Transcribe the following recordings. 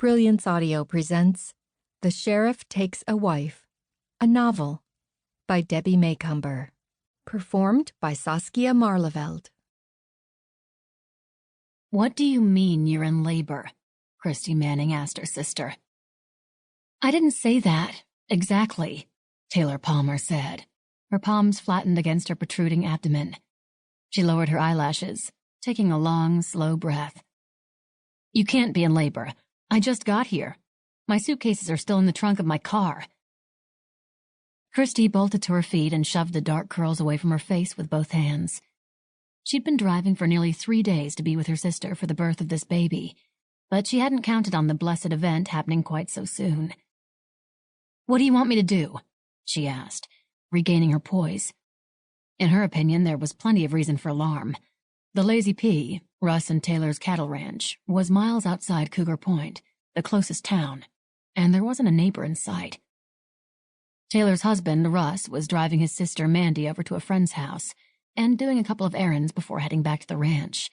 Brilliance Audio presents The Sheriff Takes a Wife, a novel by Debbie Macomber, performed by Saskia Marleveld. "What do you mean you're in labor?" Christy Manning asked her sister. "I didn't say that, exactly," Taylor Palmer said, her palms flattened against her protruding abdomen. She lowered her eyelashes, taking a long, slow breath. "You can't be in labor. I just got here. My suitcases are still in the trunk of my car." Christy bolted to her feet and shoved the dark curls away from her face with both hands. She'd been driving for nearly 3 days to be with her sister for the birth of this baby, but she hadn't counted on the blessed event happening quite so soon. "What do you want me to do?" she asked, regaining her poise. In her opinion, there was plenty of reason for alarm. The Lazy P, Russ and Taylor's cattle ranch, was miles outside Cougar Point, the closest town, and there wasn't a neighbor in sight. Taylor's husband, Russ, was driving his sister Mandy over to a friend's house and doing a couple of errands before heading back to the ranch.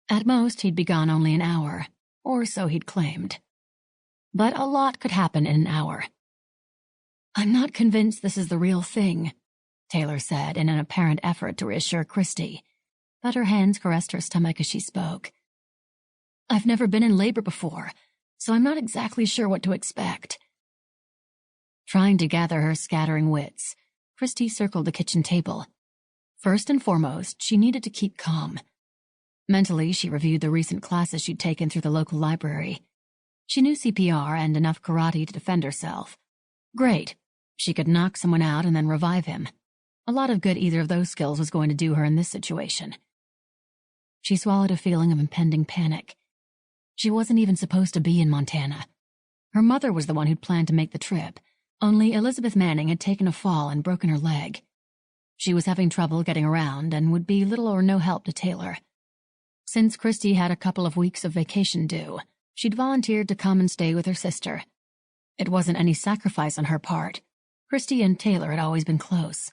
At most, he'd be gone only an hour, or so he'd claimed. But a lot could happen in an hour. "I'm not convinced this is the real thing," Taylor said in an apparent effort to reassure Christy, but her hands caressed her stomach as she spoke. "I've never been in labor before, so I'm not exactly sure what to expect." Trying to gather her scattering wits, Christy circled the kitchen table. First and foremost, she needed to keep calm. Mentally, she reviewed the recent classes she'd taken through the local library. She knew CPR and enough karate to defend herself. Great. She could knock someone out and then revive him. A lot of good either of those skills was going to do her in this situation. She swallowed a feeling of impending panic. She wasn't even supposed to be in Montana. Her mother was the one who'd planned to make the trip, only Elizabeth Manning had taken a fall and broken her leg. She was having trouble getting around and would be little or no help to Taylor. Since Christy had a couple of weeks of vacation due, she'd volunteered to come and stay with her sister. It wasn't any sacrifice on her part. Christy and Taylor had always been close.